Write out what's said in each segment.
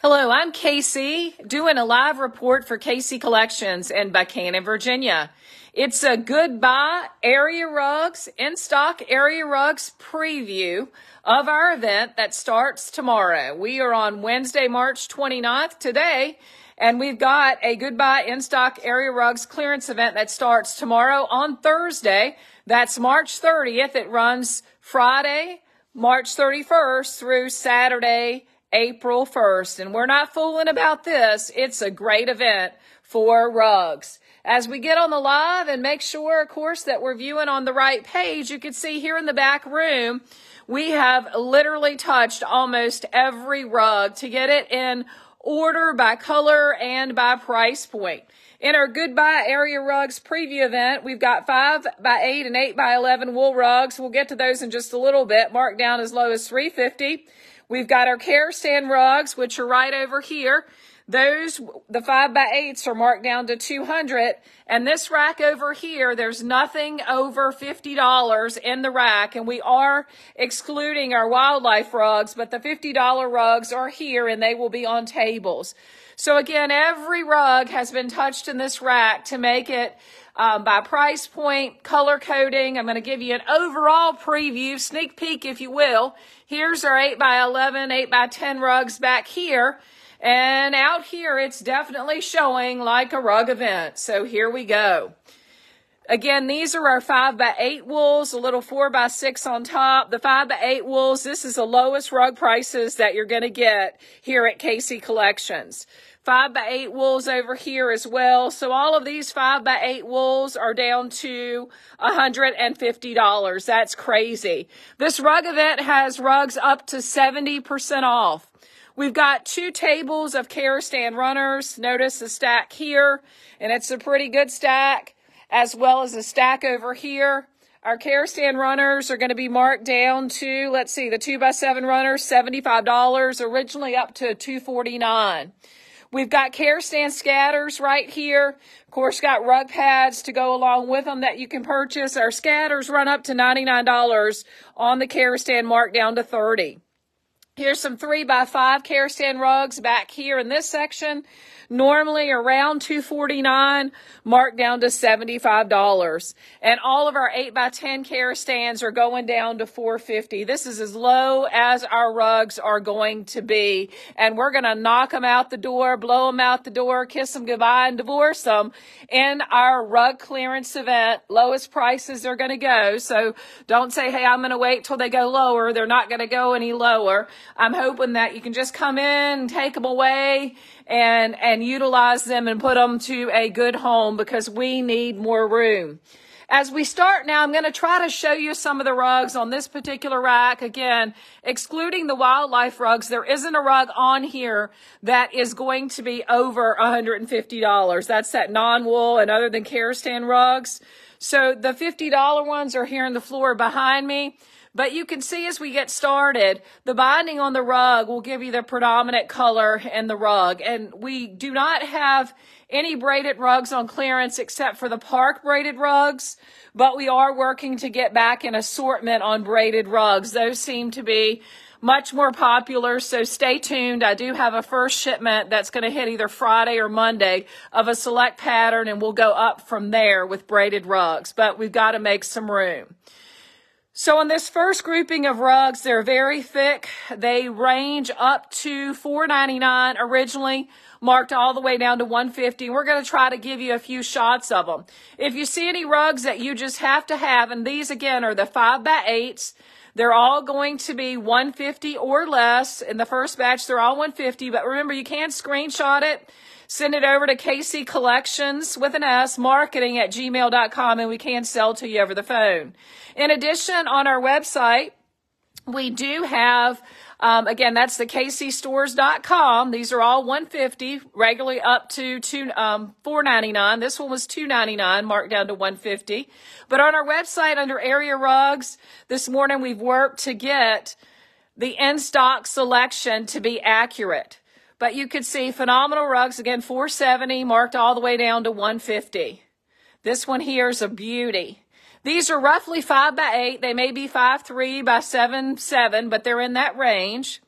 Hello, I'm Casey, doing a live report for 𝗬𝗂𝗁𝗀 Collections in Buchanan, Virginia. It's a goodbye area rugs, in-stock area rugs preview of our event that starts tomorrow. We are on Wednesday, March 29th today, and we've got a goodbye in-stock area rugs clearance event that starts tomorrow on Thursday. That's March 30th. It runs Friday, March 31st through Saturday, April 1st, and we're not fooling about this. It's a great event for rugs. As we get on the live and make sure, of course, that we're viewing on the right page, you can see here in the back room, we have literally touched almost every rug to get it in order by color and by price point. In our Goodbye Area Rugs preview event, we've got 5x8 and 8x11 wool rugs. We'll get to those in just a little bit, marked down as low as $350. We've got our stand rugs, which are right over here. Those, the 5x8s are marked down to $200. And this rack over here, there's nothing over $50 in the rack. And we are excluding our wildlife rugs, but the $50 rugs are here and they will be on tables. So again, every rug has been touched in this rack to make it by price point, color coding. I'm going to give you an overall preview, sneak peek if you will. Here's our 8x11, 8x10 rugs back here. And out here, it's definitely showing like a rug event. So here we go. Again, these are our 5x8 wools, a little 4x6 on top. The 5x8 wools, this is the lowest rug prices that you're going to get here at 𝗬𝗂𝗁𝗀 Collections. 5x8 wools over here as well. So all of these 5x8 wools are down to $150. That's crazy. This rug event has rugs up to 70% off. We've got 2 tables of stand runners. Notice the stack here, and it's a pretty good stack, as well as a stack over here. Our stand runners are going to be marked down to, let's see, the 2x7 runners, $75, originally up to $249. We've got stand scatters right here. Of course, got rug pads to go along with them that you can purchase. Our scatters run up to $99 on the stand, marked down to $30. Here's some 3x5 stand rugs back here in this section. Normally around $249, marked down to $75. And all of our 8x10 stands are going down to $450. This is as low as our rugs are going to be. And we're going to knock them out the door, blow them out the door, kiss them goodbye, and divorce them in our rug clearance event. Lowest prices are going to go. So don't say, hey, I'm going to wait till they go lower. They're not going to go any lower. I'm hoping that you can just come in and take them away and utilize them and put them to a good home, because we need more room. As we start now, I'm going to try to show you some of the rugs on this particular rack. Again, excluding the wildlife rugs, there isn't a rug on here that is going to be over $150. That's that non-wool and other than stand rugs. So the $50 ones are here on the floor behind me. But you can see as we get started, the binding on the rug will give you the predominant color in the rug. And we do not have any braided rugs on clearance except for the park braided rugs. But we are working to get back an assortment on braided rugs. Those seem to be much more popular, so stay tuned. I do have a first shipment that's going to hit either Friday or Monday of a select pattern, and we'll go up from there with braided rugs. But we've got to make some room. So on this first grouping of rugs, they're very thick. They range up to $4.99 originally, marked all the way down to $150. We're going to try to give you a few shots of them. If you see any rugs that you just have to have, and these again are the 5x8s, they're all going to be $150 or less. In the first batch, they're all $150, but remember, you can screenshot it. Send it over to 𝗬𝗂𝗁𝗀 Collections with an S, marketing@gmail.com, and we can sell to you over the phone. In addition, on our website, we do have, again, that's the 𝗬𝗂𝗁𝗀stores.com. These are all $150, regularly up to $4.99. This one was $2.99, marked down to $150. But on our website under Area Rugs, this morning we've worked to get the in-stock selection to be accurate. But you could see phenomenal rugs, again, $470, marked all the way down to $150. This one here is a beauty. These are roughly 5x8. They may be 5'3" by 7'7", but they're in that range.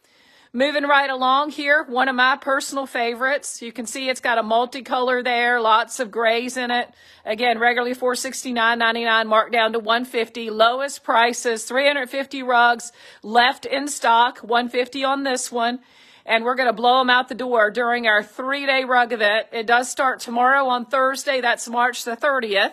Moving right along here, one of my personal favorites. You can see it's got a multicolor there, lots of grays in it. Again, regularly $469.99, marked down to $150. Lowest prices, 350 rugs left in stock, $150 on this one. And we're going to blow them out the door during our 3-day rug event. It does start tomorrow on Thursday, that's March the 30th.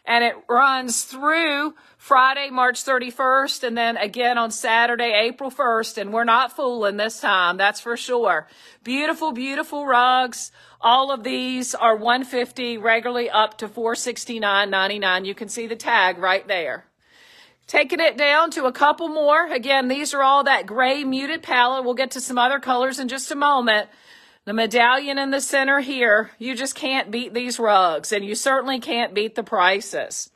And it runs through Friday, March 31st, and then again on Saturday, April 1st. And we're not fooling this time, that's for sure. Beautiful, beautiful rugs. All of these are $150, regularly up to $469.99. You can see the tag right there. Taking it down to a couple more. Again, these are all that gray muted palette. We'll get to some other colors in just a moment. The medallion in the center here, you just can't beat these rugs, and you certainly can't beat the prices.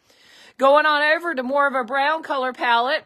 Going on over to more of a brown color palette.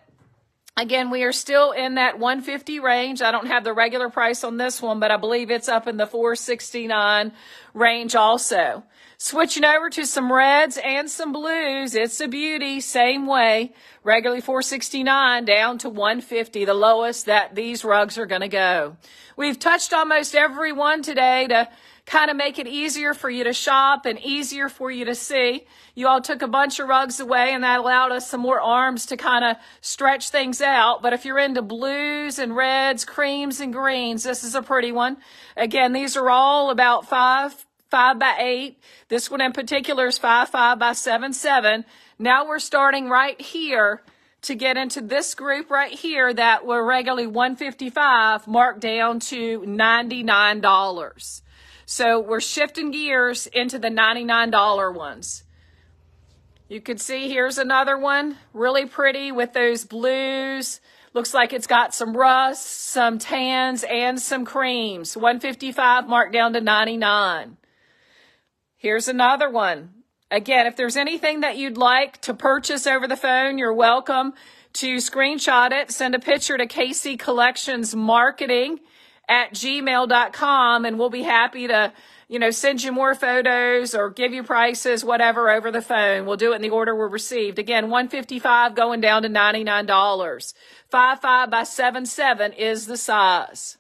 Again, we are still in that $150 range. I don't have the regular price on this one, but I believe it's up in the $469 range also. Switching over to some reds and some blues. It's a beauty, same way. Regularly $469 down to $150, the lowest that these rugs are going to go. We've touched almost every one today to kind of make it easier for you to shop and easier for you to see. You all took a bunch of rugs away, and that allowed us some more arms to kind of stretch things out. But if you're into blues and reds, creams and greens, this is a pretty one. Again, these are all about 5 by 8. This one in particular is 5 by 7. Now we're starting right here to get into this group right here that were regularly $155, marked down to $99. So we're shifting gears into the $99 ones. You can see here's another one, really pretty with those blues. Looks like it's got some rust, some tans, and some creams. $155 marked down to $99. Here's another one. Again, if there's anything that you'd like to purchase over the phone, you're welcome to screenshot it. Send a picture to 𝗧𝗂𝗅 Collections Marketing at gmail.com, and we'll be happy to, send you more photos or give you prices, whatever, over the phone. We'll do it in the order we're received. Again, $155 going down to $99. 5 by 7 is the size.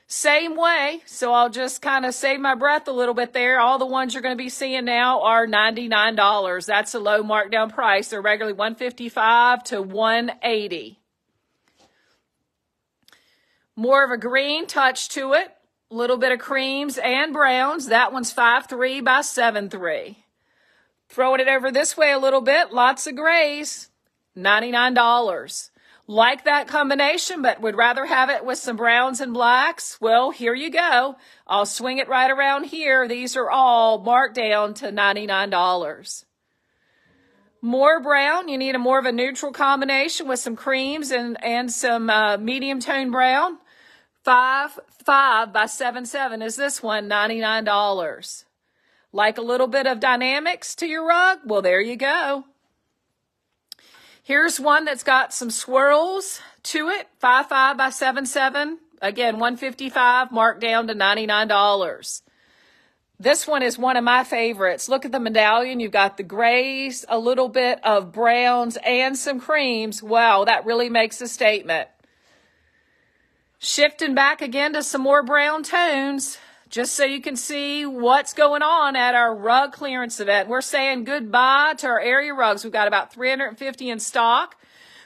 Same way, so I'll just kind of save my breath a little bit there. All the ones you're going to be seeing now are $99. That's a low markdown price. They're regularly $155 to $180. More of a green touch to it. A little bit of creams and browns. That one's 5.3 by 7.3. Throwing it over this way a little bit. Lots of grays. $99. Like that combination, but would rather have it with some browns and blacks? Well, here you go. I'll swing it right around here. These are all marked down to $99. More brown. You need a more of a neutral combination with some creams and some medium tone brown. 5 by 7 is this one, $99. Like a little bit of dynamics to your rug? Well, there you go. Here's one that's got some swirls to it, 5 by 7. Again, $155, marked down to $99. This one is one of my favorites. Look at the medallion. You've got the grays, a little bit of browns, and some creams. Wow, that really makes a statement. Shifting back again to some more brown tones, just so you can see what's going on at our rug clearance event. We're saying goodbye to our area rugs. We've got about 350 in stock.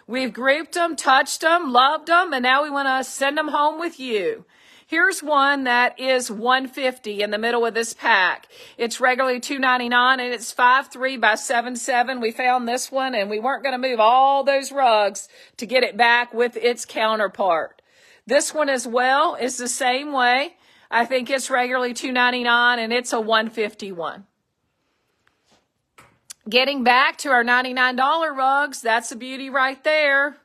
We've grouped them, touched them, loved them, and now we want to send them home with you. Here's one that is $150 in the middle of this pack. It's regularly $299, and it's 5.3 by 7.7. We found this one, and we weren't going to move all those rugs to get it back with its counterpart. This one as well is the same way. I think it's regularly $299, and it's a $151. Getting back to our $99 rugs, that's a beauty right there.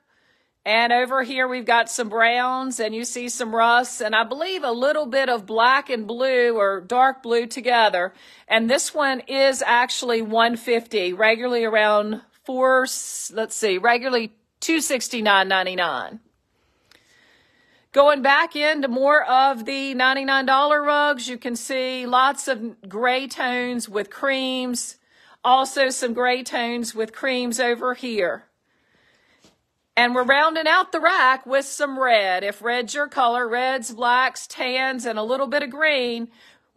And over here we've got some browns, and you see some rusts, and I believe a little bit of black and blue or dark blue together. And this one is actually $150, regularly around regularly $269.99. Going back into more of the $99 rugs, you can see lots of gray tones with creams. Also some gray tones with creams over here. And we're rounding out the rack with some red. If red's your color, reds, blacks, tans, and a little bit of green,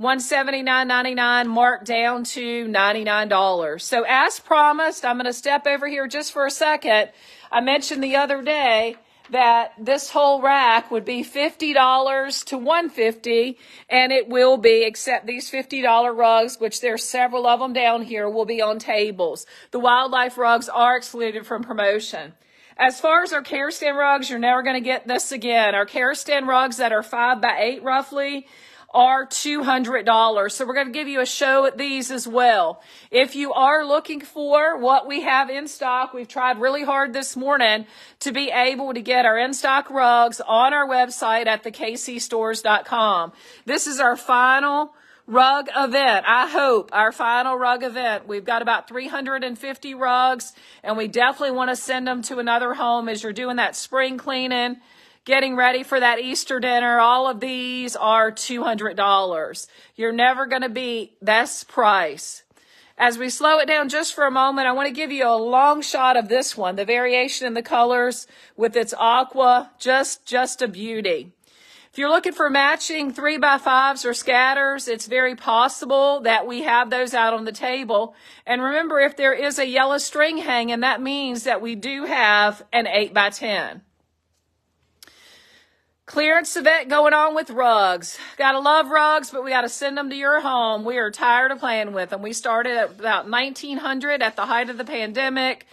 $179.99 marked down to $99. So as promised, I'm going to step over here just for a second. I mentioned the other day that this whole rack would be $50 to $150, and it will be, except these $50 rugs, which there's several of them down here, will be on tables. The wildlife rugs are excluded from promotion. As far as our 𝗓 rugs, you're never going to get this again. Our 𝗓 rugs that are 5 by 8 roughly are $200. So we're going to give you a show at these as well. If you are looking for what we have in stock, we've tried really hard this morning to be able to get our in-stock rugs on our website at thekcstores.com. This is our final rug event. I hope our final rug event. We've got about 350 rugs, and we definitely want to send them to another home as you're doing that spring cleaning, getting ready for that Easter dinner. All of these are $200. You're never going to beat this price. As we slow it down just for a moment, I want to give you a long shot of this one, the variation in the colors with its aqua, just a beauty. If you're looking for matching 3x5s or scatters, it's very possible that we have those out on the table. And remember, if there is a yellow string hanging, that means that we do have an 8x10. Clearance event going on with rugs. Gotta love rugs, but we gotta send them to your home. We are tired of playing with them. We started at about 1900 at the height of the pandemic.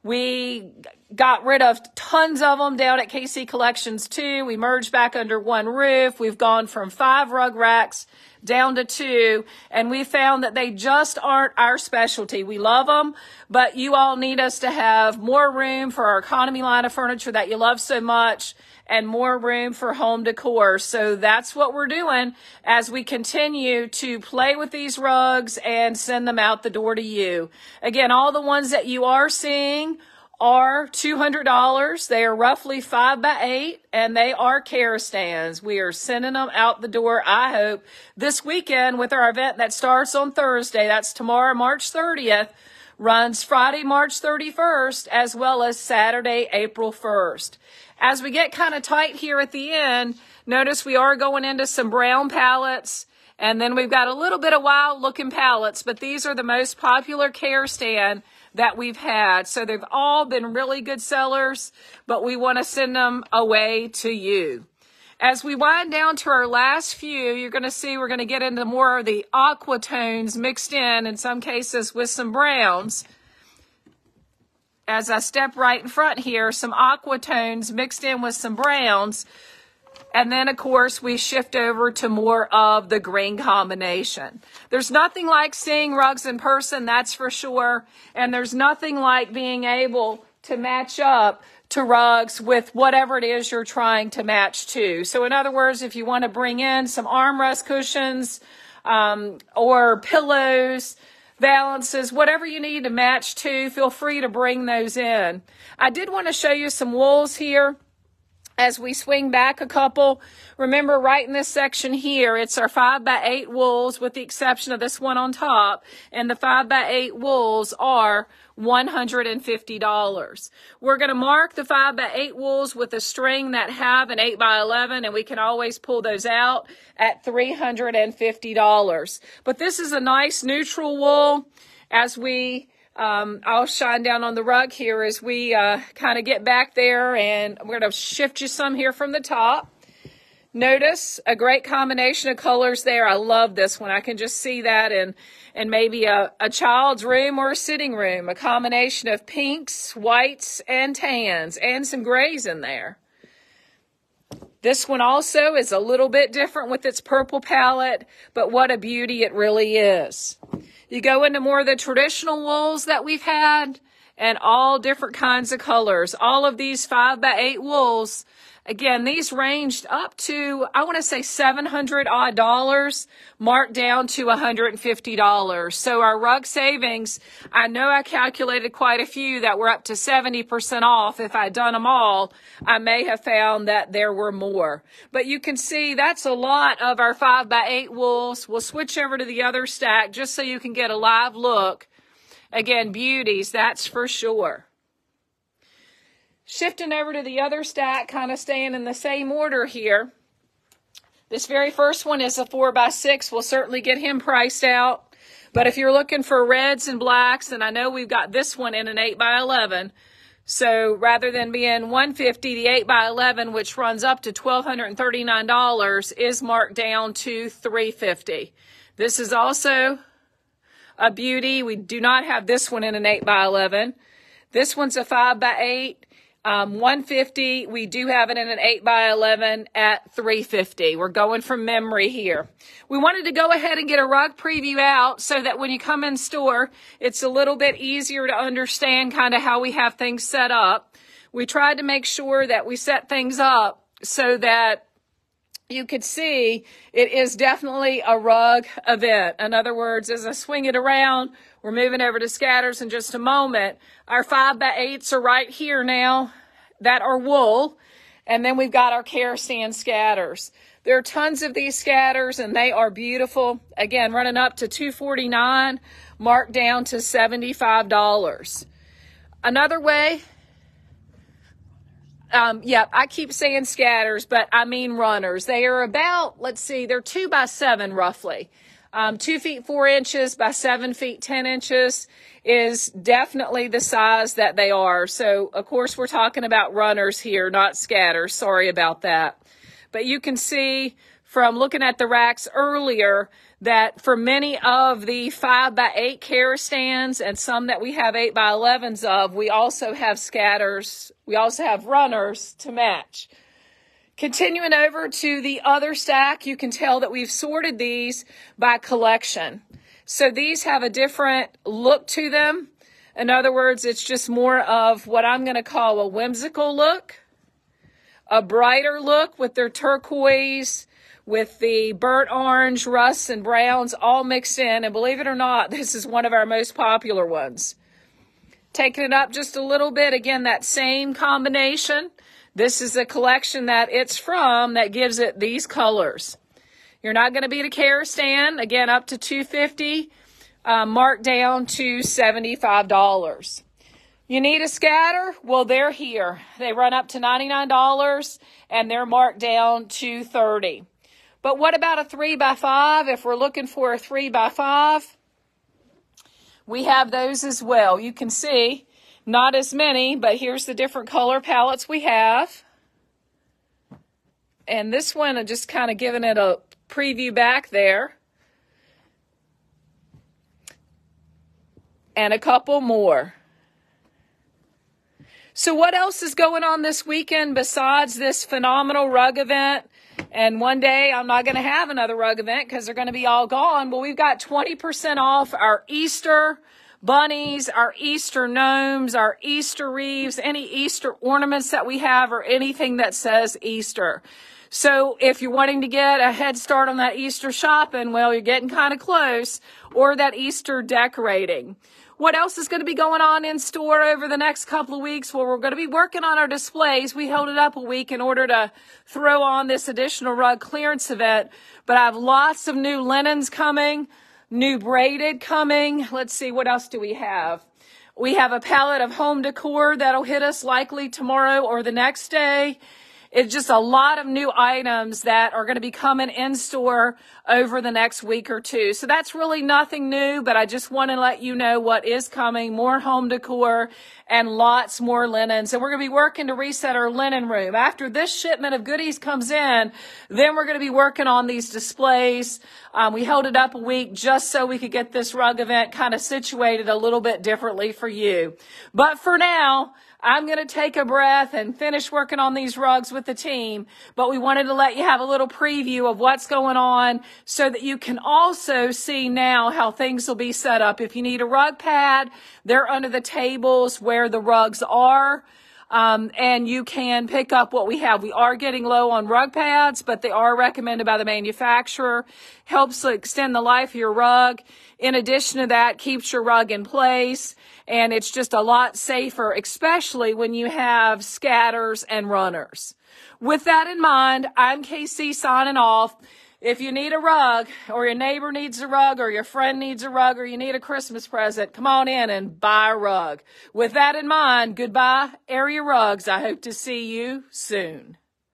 We got rid of tons of them down at KC Collections too. We merged back under one roof. We've gone from 5 rug racks down to 2, and we found that they just aren't our specialty. We love them, but you all need us to have more room for our economy line of furniture that you love so much, and more room for home decor. So that's what we're doing as we continue to play with these rugs and send them out the door to you. Again, all the ones that you are seeing are $200. They are roughly 5 by 8, and they are 𝗓 stands. We are sending them out the door, I hope, this weekend with our event that starts on Thursday. That's tomorrow, March 30th, runs Friday, March 31st, as well as Saturday, April 1st. As we get kind of tight here at the end, notice we are going into some brown palettes, and then we've got a little bit of wild looking palettes, but these are the most popular 𝗓 stand that we've had. So they've all been really good sellers, but we want to send them away to you. As we wind down to our last few, you're going to see we're going to get into more of the aqua tones mixed in some cases with some browns. As I step right in front here, some aqua tones mixed in with some browns. And then, of course, we shift over to more of the green combination. There's nothing like seeing rugs in person, that's for sure. And there's nothing like being able to match up to rugs with whatever it is you're trying to match to. So in other words, if you want to bring in some armrest cushions or pillows, valances, whatever you need to match to, feel free to bring those in. I did want to show you some wools here as we swing back a couple. Remember, right in this section here, it's our 5 by 8 wools with the exception of this one on top, and the 5 by 8 wools are $150. We're going to mark the 5 by 8 wools with a string that have an 8 by 11, and we can always pull those out at $350. But this is a nice neutral wool. As we I'll shine down on the rug here as we kind of get back there, and we're going to shift you some here from the top. Notice a great combination of colors there. I love this one. I can just see that in maybe a child's room or a sitting room. A combination of pinks, whites, and tans, and some grays in there. This one also is a little bit different with its purple palette, but what a beauty it really is. You go into more of the traditional wools that we've had, and all different kinds of colors. All of these 5 by 8 wools, again, these ranged up to, I want to say $700 odd, marked down to $150. So our rug savings, I know I calculated quite a few that were up to 70% off. If I'd done them all, I may have found that there were more. But you can see that's a lot of our 5 by 8 wools. We'll switch over to the other stack just so you can get a live look. Again, beauties, that's for sure. Shifting over to the other stack, kind of staying in the same order here. This very first one is a 4x6. We'll certainly get him priced out. But if you're looking for reds and blacks, and I know we've got this one in an 8x11, so rather than being $150, the 8x11, which runs up to $1,239, is marked down to $350. This is also a beauty. We do not have this one in an 8x11. This one's a 5x8. $150. We do have it in an 8x11 at $350. We're going from memory here. We wanted to go ahead and get a rug preview out so that when you come in store, it's a little bit easier to understand kind of how we have things set up. We tried to make sure that we set things up so that you could see it is definitely a rug event. In other words, as I swing it around, we're moving over to scatters in just a moment. Our 5x8s are right here now that are wool. And then we've got our Kerastans scatters. There are tons of these scatters and they are beautiful. Again, running up to $249, marked down to $75. Another way, I keep saying scatters, but I mean runners. They are about, let's see, they're 2x7 roughly. 2 feet 4 inches by 7 feet 10 inches is definitely the size that they are. So, of course, we're talking about runners here, not scatters. Sorry about that. But you can see from looking at the racks earlier that for many of the 5x8 Kerastans and some that we have 8x11s of, we also have scatters. We also have runners to match. Continuing over to the other stack, you can tell that we've sorted these by collection. So these have a different look to them. In other words, it's just more of what I'm going to call a whimsical look, a brighter look with their turquoise, with the burnt orange, rusts, and browns all mixed in. And believe it or not, this is one of our most popular ones. Taking it up just a little bit, again, that same combination. This is a collection that it's from that gives it these colors. You're not going to beat a Kerastan, again, up to $250, marked down to $75. You need a scatter? Well, they're here. They run up to $99, and they're marked down to $30. But what about a 3x5? If we're looking for a 3x5, we have those as well. You can see not as many, but here's the different color palettes we have. And this one, I'm just kind of giving it a preview back there. And a couple more. So what else is going on this weekend besides this phenomenal rug event? And one day I'm not going to have another rug event because they're going to be all gone. Well, we've got 20% off our Easter bunnies, our Easter gnomes, our Easter wreaths, any Easter ornaments that we have, or anything that says Easter. So if you're wanting to get a head start on that Easter shopping, well, you're getting kind of close, or that Easter decorating. What else is going to be going on in store over the next couple of weeks? Well, we're going to be working on our displays. We held it up a week in order to throw on this additional rug clearance event, but I have lots of new linens coming, new braided coming. Let's see, what else do we have? We have a palette of home decor that'll hit us likely tomorrow or the next day. It's just a lot of new items that are going to be coming in store over the next week or two. So that's really nothing new, but I just want to let you know what is coming. More home decor and lots more linens. And we're going to be working to reset our linen room. After this shipment of goodies comes in, then we're going to be working on these displays. We held it up a week just so we could get this rug event kind of situated a little bit differently for you. But for now, I'm going to take a breath and finish working on these rugs with the team, but we wanted to let you have a little preview of what's going on so that you can also see now how things will be set up. If you need a rug pad, they're under the tables where the rugs are, and you can pick up what we have. We are getting low on rug pads, but they are recommended by the manufacturer. Helps extend the life of your rug. In addition to that, keeps your rug in place. And it's just a lot safer, especially when you have scatters and runners. With that in mind, I'm KC signing off. If you need a rug, or your neighbor needs a rug, or your friend needs a rug, or you need a Christmas present, come on in and buy a rug. With that in mind, goodbye, Area Rugs. I hope to see you soon.